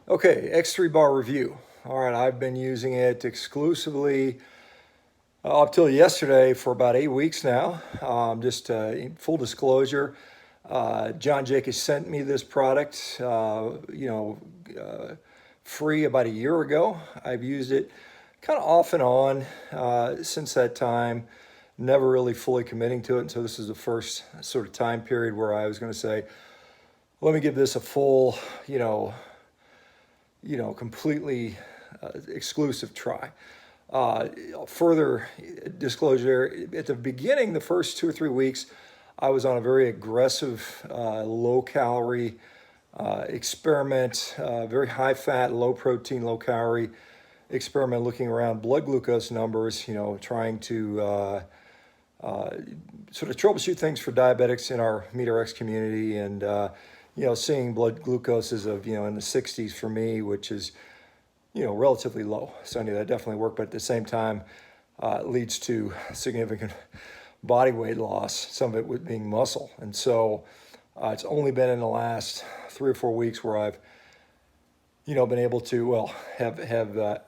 Okay, X3 bar review. All right, I've been using it exclusively up till yesterday for about 8 weeks now. Just full disclosure, John Jacobs sent me this product, free about a year ago. I've used it kind of off and on since that time, never really fully committing to it. And so this is the first sort of time period where I was going to say, let me give this a full, completely exclusive try. Uh, Further disclosure, at the beginning, the first 2 or 3 weeks, I was on a very aggressive, low calorie experiment, very high fat, low protein, low calorie experiment looking around blood glucose numbers, trying to uh, sort of troubleshoot things for diabetics in our MeatRx community, and seeing blood glucoses of in the 60s for me, which is relatively low. So that definitely worked, but at the same time, it leads to significant body weight loss. Some of it with being muscle, and so it's only been in the last 3 or 4 weeks where I've been able to have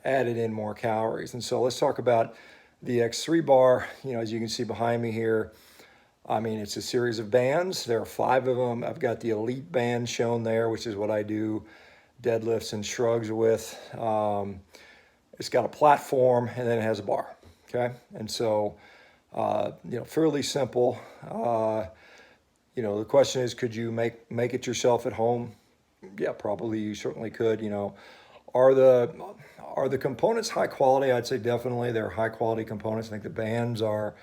added in more calories. And so let's talk about the X3 bar. As you can see behind me here, I mean, it's a series of bands. There are 5 of them. I've got the elite band shown there, which is what I do deadlifts and shrugs with. It's got a platform and then it has a bar. Okay, and so fairly simple. The question is, could you make it yourself at home? Yeah, probably you certainly could. Are the components high quality? I'd say definitely they're high quality components. I think the bands are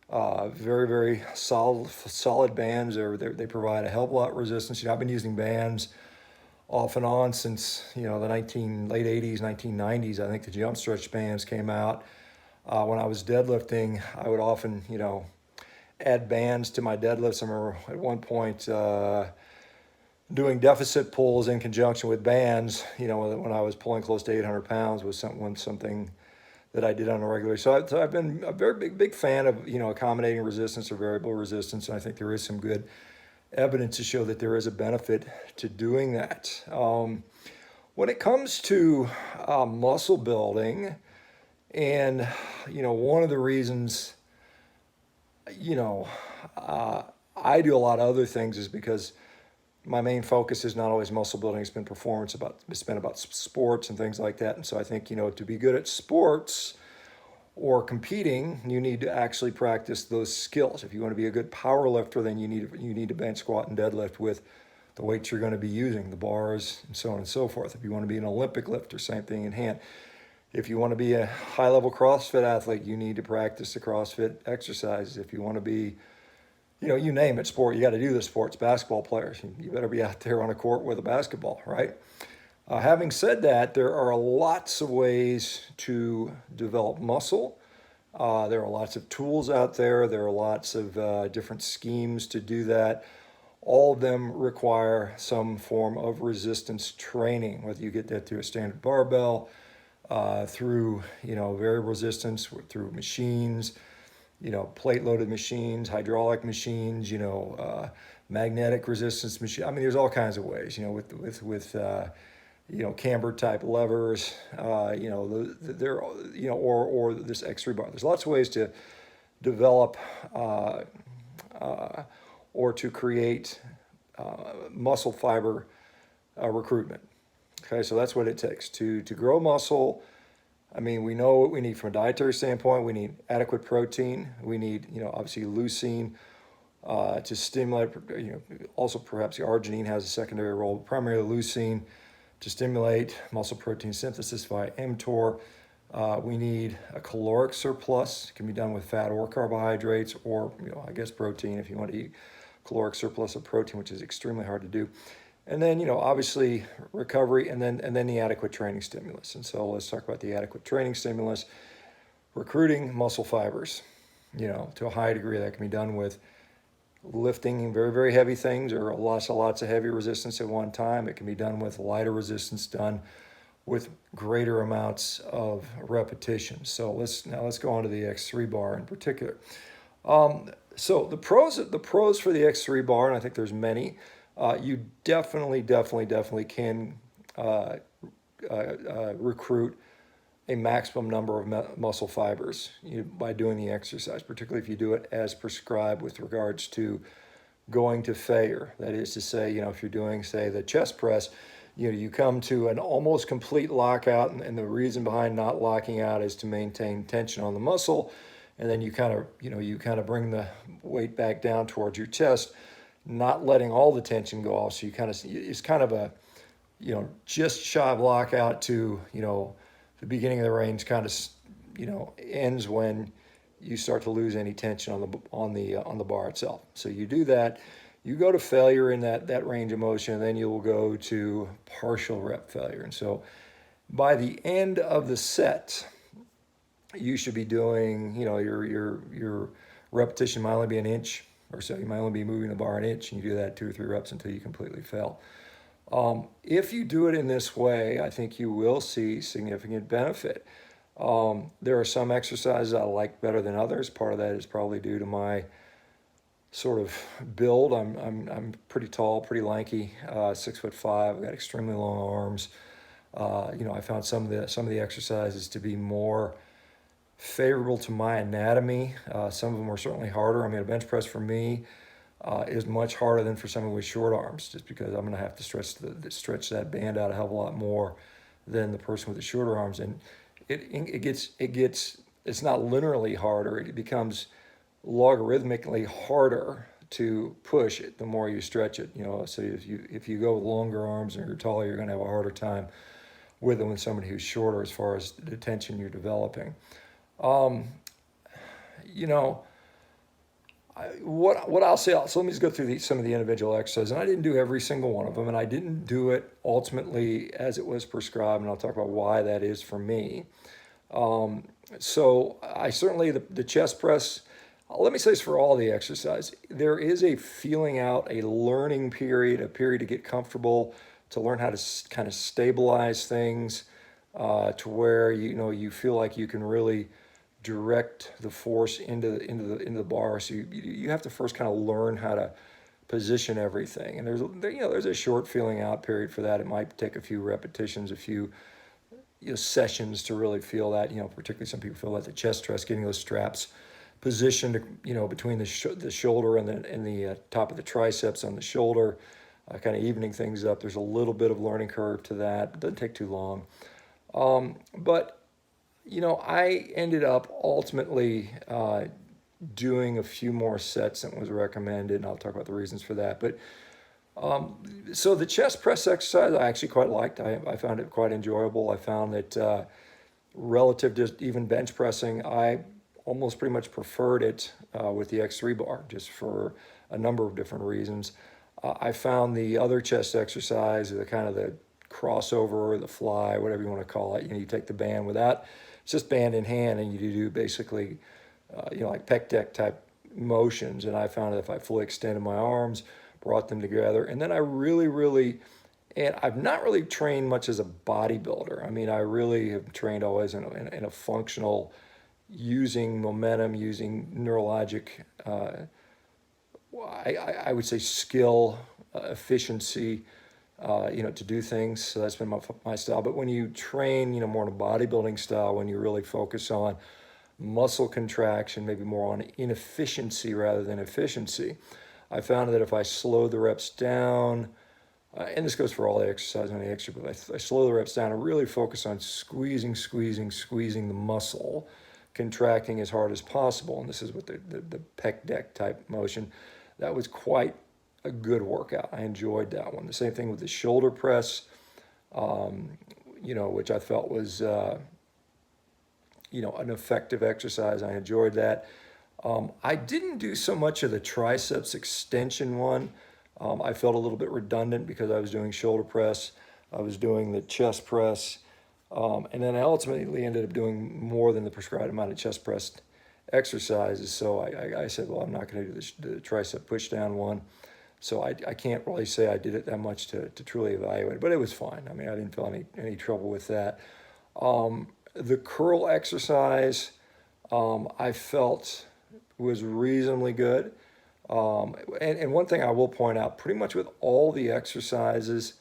very, very solid bands. They provide a hell of a lot of resistance. I've been using bands off and on since the late 80s, 1990s. I think the jump stretch bands came out. When I was deadlifting, I would often add bands to my deadlifts. I remember at one point doing deficit pulls in conjunction with bands. When I was pulling close to 800 pounds was something that I did on a regular. So I've been a very big fan of accommodating resistance or variable resistance, and I think there is some good evidence to show that there is a benefit to doing that. When it comes to muscle building, and one of the reasons I do a lot of other things is because my main focus is not always muscle building. It's been performance, it's been about sports and things like that. And so I think to be good at sports or competing, you need to actually practice those skills. If you want to be a good power lifter, then you need to bench, squat, and deadlift with the weights you're going to be using, the bars, and so on and so forth. If you want to be an Olympic lifter, same thing in hand. If you want to be a high-level CrossFit athlete, you need to practice the CrossFit exercises. If you want to be, you name it, sport, you got to do the sports. Basketball players, you better be out there on a court with a basketball, right? Having said that, there are lots of ways to develop muscle. There are lots of tools out there. There are lots of different schemes to do that. All of them require some form of resistance training, whether you get that through a standard barbell, through variable resistance, through machines, plate-loaded machines, hydraulic machines, magnetic resistance machine. I mean, there's all kinds of ways, with camber type levers, there, or this X3 bar. There's lots of ways to develop or to create muscle fiber recruitment. Okay, so that's what it takes to grow muscle. I mean, we know what we need from a dietary standpoint. We need adequate protein. We need, obviously leucine to stimulate. Also perhaps the arginine has a secondary role, primarily leucine to stimulate muscle protein synthesis via mTOR. We need a caloric surplus. It can be done with fat or carbohydrates, or protein if you want to eat caloric surplus of protein, which is extremely hard to do. And then, obviously recovery, and then the adequate training stimulus. And so let's talk about the adequate training stimulus. Recruiting muscle fibers, to a high degree. That can be done with lifting very, very heavy things or lots of heavy resistance at one time. It can be done with lighter resistance, done with greater amounts of repetition. So let's go on to the X3 bar in particular. So the pros for the X3 bar, and I think there's many. You definitely can uh, recruit a maximum number of muscle fibers by doing the exercise, particularly if you do it as prescribed with regards to going to failure. That is to say, if you're doing, say, the chest press, you come to an almost complete lockout, and the reason behind not locking out is to maintain tension on the muscle, and then you kind of bring the weight back down towards your chest, not letting all the tension go off. So it's kind of a, just shy of lockout to, the beginning of the range kind of, ends when you start to lose any tension on the bar itself. So you do that, you go to failure in that range of motion, and then you'll go to partial rep failure. And so by the end of the set, you should be doing, your repetition might only be an inch or so. You might only be moving the bar an inch, and you do that 2 or 3 reps until you completely fail. If you do it in this way, I think you will see significant benefit. There are some exercises I like better than others. Part of that is probably due to my sort of build. I'm pretty tall, pretty lanky, 6'5". I've got extremely long arms. I found some of the exercises to be more favorable to my anatomy. Some of them were certainly harder. I mean, a bench press for me is much harder than for someone with short arms, just because I'm going to have to stretch that band out a hell of a lot more than the person with the shorter arms. And it's not linearly harder. It becomes logarithmically harder to push it the more you stretch it. So if you go with longer arms and you're taller, you're going to have a harder time with them than somebody who's shorter as far as the tension you're developing. What I'll say, so let me just go through some of the individual exercises. And I didn't do every single one of them, and I didn't do it ultimately as it was prescribed, and I'll talk about why that is for me. So I certainly, the chest press, let me say this for all the exercise, there is a feeling out, a learning period, a period to get comfortable, to learn how to kind of stabilize things, to where you feel like you can really direct the force into the bar. So you have to first kind of learn how to position everything, and there's a short feeling out period for that. It might take a few repetitions, a few sessions to really feel that. Particularly some people feel that the chest stress, getting those straps positioned, between the shoulder and the top of the triceps on the shoulder, kind of evening things up. There's a little bit of learning curve to that. It doesn't take too long, but I ended up ultimately doing a few more sets than was recommended, and I'll talk about the reasons for that. But so the chest press exercise I actually quite liked. I found it quite enjoyable. I found that relative to even bench pressing, I almost pretty much preferred it with the X3 bar, just for a number of different reasons. I found the other chest exercise, the kind of the crossover or the fly, whatever you want to call it, you take the band without, it's just band in hand, and you do basically, like pec deck type motions. And I found that if I fully extended my arms, brought them together, and then I really, and I've not really trained much as a bodybuilder. I mean, I really have trained always in a functional, using momentum, using neurologic, I would say skill, efficiency, to do things. So that's been my style. But when you train, more in a bodybuilding style, when you really focus on muscle contraction, maybe more on inefficiency rather than efficiency, I found that if I slow the reps down, and this goes for all the exercise and the extra, but I slow the reps down and really focus on squeezing the muscle, contracting as hard as possible. And this is with the pec deck type motion. That was quite a good workout. I enjoyed that one. The same thing with the shoulder press, which I felt was, an effective exercise. I enjoyed that. I didn't do so much of the triceps extension one. I felt a little bit redundant because I was doing shoulder press, I was doing the chest press, and then I ultimately ended up doing more than the prescribed amount of chest press exercises. So I said, well, I'm not going to do the tricep push down one. So I can't really say I did it that much to truly evaluate it, but it was fine. I mean, I didn't feel any trouble with that. The curl exercise, I felt was reasonably good. And one thing I will point out, pretty much with all the exercises,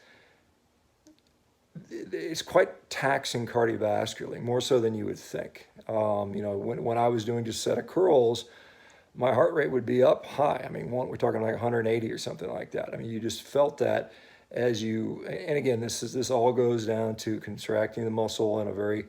it's quite taxing cardiovascularly, more so than you would think. When I was doing just a set of curls, my heart rate would be up high. I mean, we're talking like 180 or something like that. I mean, you just felt that as you, and again, this all goes down to contracting the muscle in a very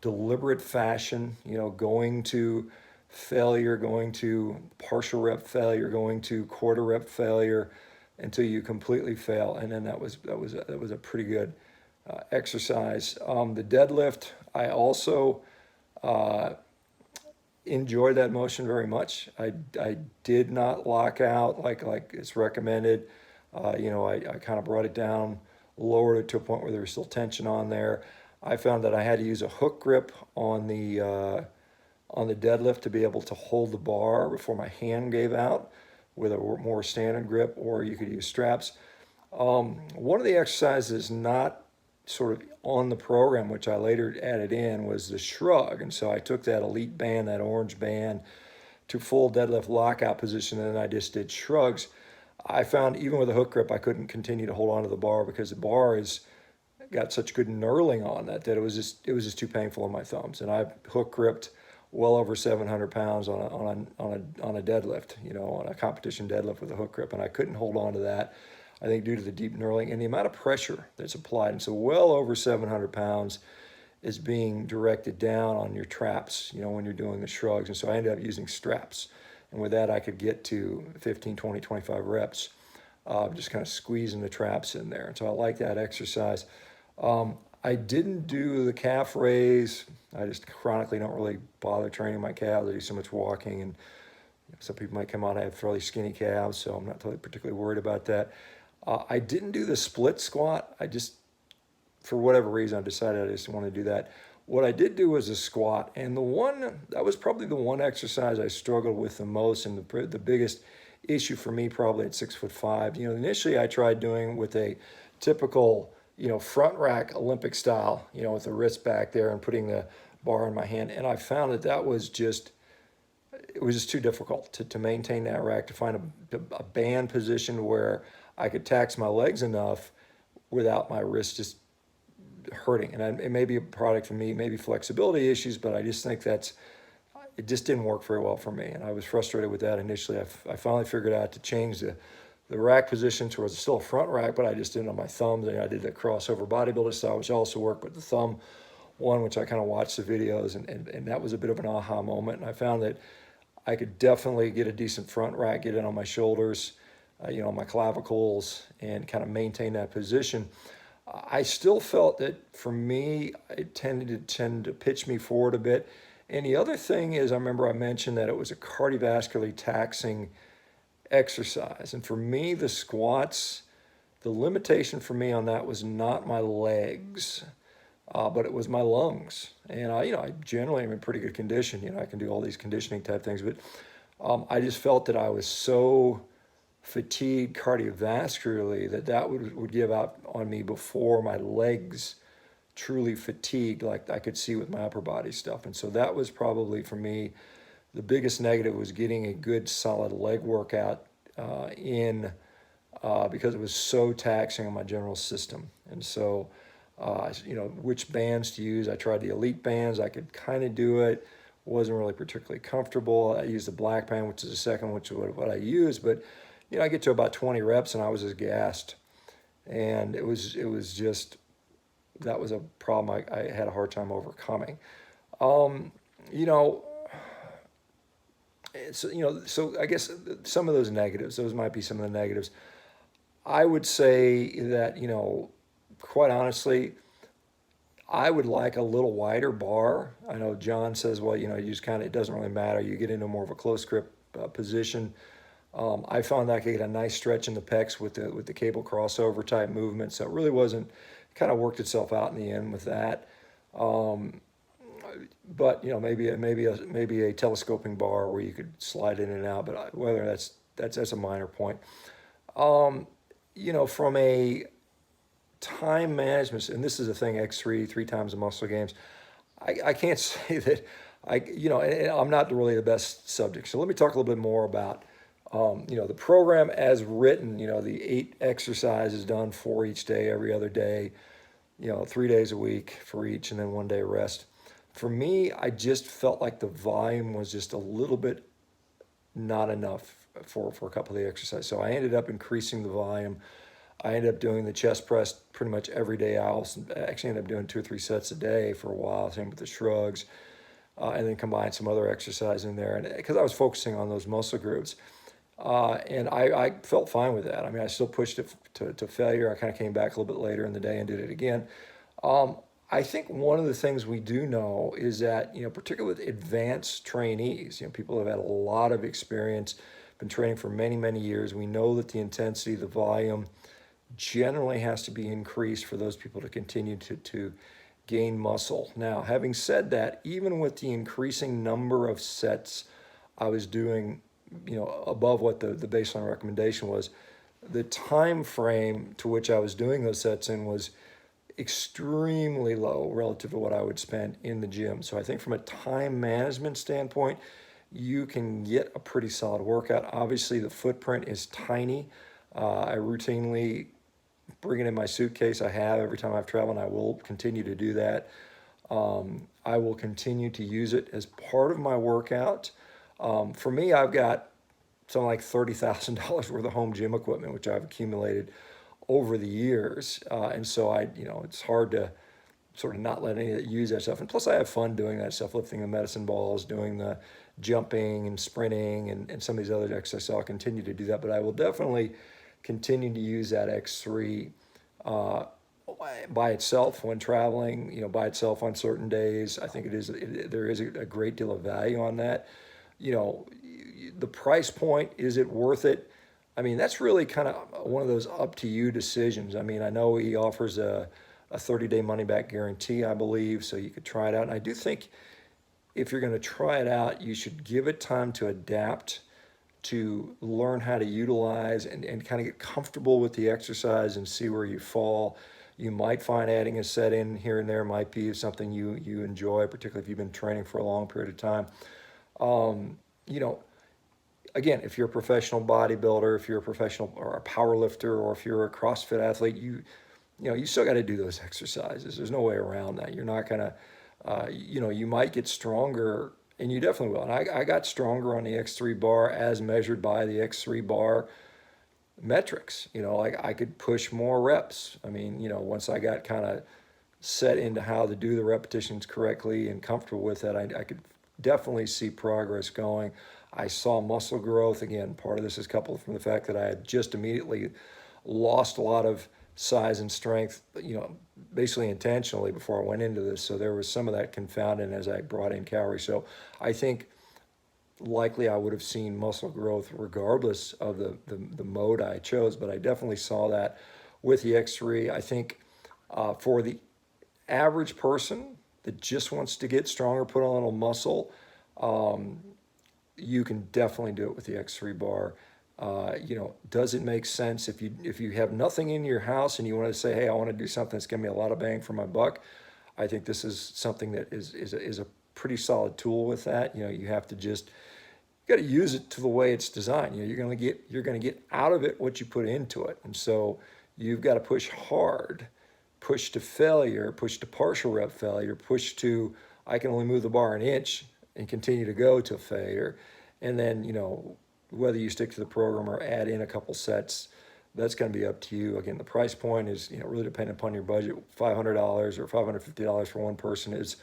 deliberate fashion, going to failure, going to partial rep failure, going to quarter rep failure until you completely fail. And then that was a pretty good exercise. The deadlift, I also enjoyed that motion very much. I did not lock out like it's recommended. I kind of brought it down, lowered it to a point where there was still tension on there. I found that I had to use a hook grip on the deadlift to be able to hold the bar before my hand gave out with a more standard grip, or you could use straps. One of the exercises not sort of on the program, which I later added in, was the shrug. And so I took that elite band, that orange band, to full deadlift lockout position, and then I just did shrugs. I found even with a hook grip, I couldn't continue to hold on to the bar because the bar is got such good knurling on that it was just too painful on my thumbs. And I hook gripped well over 700 pounds on a deadlift, on a competition deadlift with a hook grip, and I couldn't hold on to that. I think due to the deep knurling and the amount of pressure that's applied. And so well over 700 pounds is being directed down on your traps, when you're doing the shrugs. And so I ended up using straps. And with that, I could get to 15, 20, 25 reps, just kind of squeezing the traps in there. And so I like that exercise. I didn't do the calf raise. I just chronically don't really bother training my calves. I do so much walking, and some people might come out and have fairly skinny calves, so I'm not particularly worried about that. I didn't do the split squat. For whatever reason, I decided I just want to do that. What I did do was a squat, and that was probably the one exercise I struggled with the most, and the biggest issue for me probably at 6'5". Initially I tried doing with a typical, front rack Olympic style, with the wrist back there and putting the bar in my hand, and I found that was just too difficult to maintain that rack, to find a band position where I could tax my legs enough without my wrist just hurting. And it may be a product for me, maybe flexibility issues, but I just think it just didn't work very well for me. And I was frustrated with that initially. I finally figured out to change the rack position towards still a front rack, but I just did it on my thumbs. And I did the crossover bodybuilder style, which also worked, but the thumb one, which I kind of watched the videos, and that was a bit of an aha moment. And I found that I could definitely get a decent front rack, get it on my shoulders, my clavicles, and kind of maintain that position. I still felt that for me, it tended to pitch me forward a bit. And the other thing is, I remember I mentioned that it was a cardiovascularly taxing exercise. And for me, the squats, the limitation for me on that was not my legs, but it was my lungs. And I generally am in pretty good condition. I can do all these conditioning type things, but I just felt that I was so fatigued cardiovascularly that would give out on me before my legs truly fatigued, like I could see with my upper body stuff. And so that was probably for me the biggest negative, was getting a good solid leg workout because it was so taxing on my general system. And so which bands to use. I tried the elite bands. I could kind of do it. Wasn't really particularly comfortable. I used the black band, which is the second, which is what I used, but I get to about 20 reps and I was just gassed. And it was just, that was a problem I had a hard time overcoming. So I guess some of those negatives, those might be some of the negatives. I would say that, quite honestly, I would like a little wider bar. I know John says, well, you just it doesn't really matter. You get into more of a close grip position. I found that I could get a nice stretch in the pecs with the cable crossover type movement. So it really wasn't, kind of worked itself out in the end with that. But maybe a telescoping bar where you could slide in and out. But whether that's a minor point. From a time management, and this is a thing, X3, 3 times the muscle games, I can't say that and I'm not really the best subject. So let me talk a little bit more about the program as written, the 8 exercises done 4 each day, every other day. 3 days a week for each and then 1 day rest. For me, I just felt like the volume was just a little bit not enough for a couple of the exercises. So I ended up increasing the volume. I ended up doing the chest press pretty much every day. I also actually ended up doing 2 or 3 sets a day for a while, same with the shrugs, and then combined some other exercise in there. And because I was focusing on those muscle groups, and I felt fine with that. I mean, I still pushed it to failure. I kind of came back a little bit later in the day and did it again. Um, I think one of the things we do know is that, particularly with advanced trainees, people have had a lot of experience, been training for many, many years. We know that the intensity, the volume generally has to be increased for those people to continue to gain muscle. Now, having said that, even with the increasing number of sets I was doing, above what the baseline recommendation was, the time frame to which I was doing those sets in was extremely low relative to what I would spend in the gym. So I think from a time management standpoint, you can get a pretty solid workout. Obviously, the footprint is tiny. I routinely bring it in my suitcase. I have every time I've traveled, and I will continue to do that. I will continue to use it as part of my workout. For me, I've got something like $30,000 worth of home gym equipment, which I've accumulated over the years. And so it's hard to sort of not let any of it use that stuff. And plus I have fun doing that stuff, lifting the medicine balls, doing the jumping and sprinting and some of these other exercises. So I'll continue to do that, but I will definitely continue to use that X3 uh, by itself when traveling, by itself on certain days. I think there is a great deal of value on that. The price point, is it worth it? I mean, that's really kind of one of those up to you decisions. I mean, I know he offers a 30-day money back guarantee, I believe, so you could try it out. And I do think if you're going to try it out, you should give it time to adapt, to learn how to utilize and kind of get comfortable with the exercise and see where you fall. You might find adding a set in here and there might be something you enjoy, particularly if you've been training for a long period of time. Um, you know, Again, if you're a professional bodybuilder, if you're a professional or a power lifter, or if you're a CrossFit athlete, you still got to do those exercises. There's no way around that. You're not gonna, you might get stronger, and you definitely will. And I got stronger on the X3 bar as measured by the X3 bar metrics. Like I could push more reps. I mean, once I got kind of set into how to do the repetitions correctly and comfortable with that, I could definitely see progress going. I saw muscle growth. Again, part of this is coupled from the fact that I had just immediately lost a lot of size and strength, basically intentionally before I went into this. So there was some of that confounded as I brought in calories. So I think likely I would have seen muscle growth regardless of the mode I chose, but I definitely saw that with the X3. I think for the average person that just wants to get stronger, put on a little muscle, you can definitely do it with the X3 bar. Does it make sense if you have nothing in your house and you want to say, hey, I want to do something that's giving me a lot of bang for my buck? I think this is something that is a pretty solid tool with that. You have to just got to use it to the way it's designed. You're going to get out of it what you put into it, and so you've got to push hard, push to failure, push to partial rep failure, push to I can only move the bar an inch and continue to go to failure, and then whether you stick to the program or add in a couple sets, that's going to be up to you. Again, the price point is really dependent upon your budget. $500 or $550 for one person is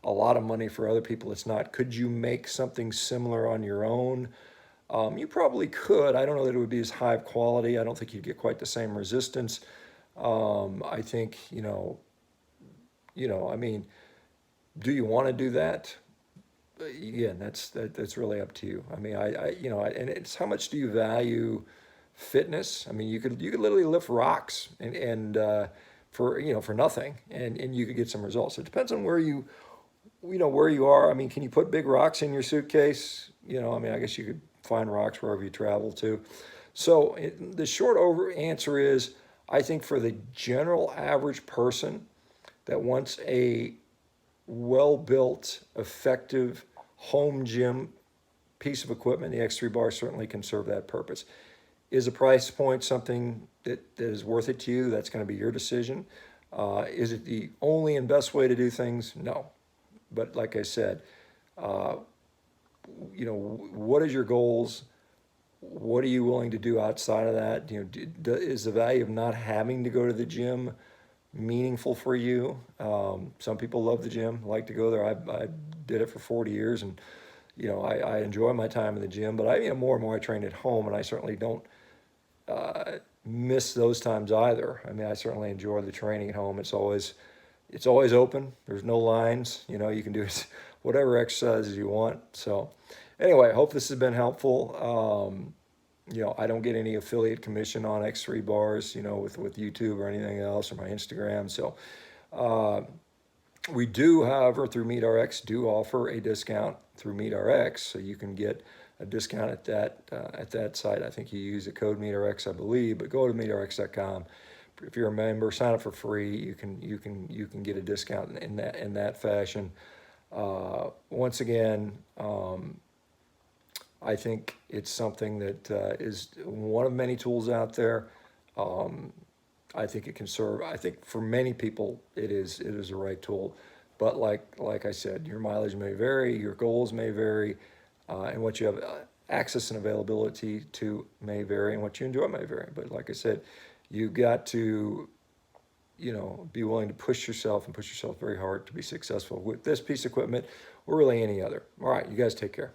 a lot of money. For other people it's not. Could you make something similar on your own? You probably could. I don't know that it would be as high of quality. I don't think you'd get quite the same resistance. I think I mean, do you want to do that? Again, that's really up to you. I mean, and it's how much do you value fitness? I mean, you could literally lift rocks and for nothing, and you could get some results. It depends on where where you are. I mean, can you put big rocks in your suitcase? I mean, I guess you could find rocks wherever you travel to. So the short answer is, I think for the general average person that wants a well-built, effective home gym piece of equipment, the X3 bar certainly can serve that purpose. Is the price point something that is worth it to you? That's going to be your decision. Is it the only and best way to do things? No. But like I said, what is your goals? What are you willing to do outside of that? Is the value of not having to go to the gym meaningful for you? Some people love the gym, like to go there. I did it for 40 years, and I enjoy my time in the gym. But more and more I train at home, and I certainly don't miss those times either. I mean, I certainly enjoy the training at home. It's always open. There's no lines. You can do whatever exercises you want. So anyway, I hope this has been helpful. I don't get any affiliate commission on X3 bars, with YouTube or anything else, or my Instagram. So we do, however, through MeatRx, do offer a discount through MeatRx, so you can get a discount at that site. I think you use the code MeatRx, I believe, but go to meatrx.com. If you're a member, sign up for free. You can get a discount in that fashion. Once again, I think it's something that is one of many tools out there. I think it can serve. I think for many people, it is the right tool. But like I said, your mileage may vary, your goals may vary, and what you have access and availability to may vary, and what you enjoy may vary. But like I said, you got to be willing to push yourself very hard to be successful with this piece of equipment or really any other. All right, you guys take care.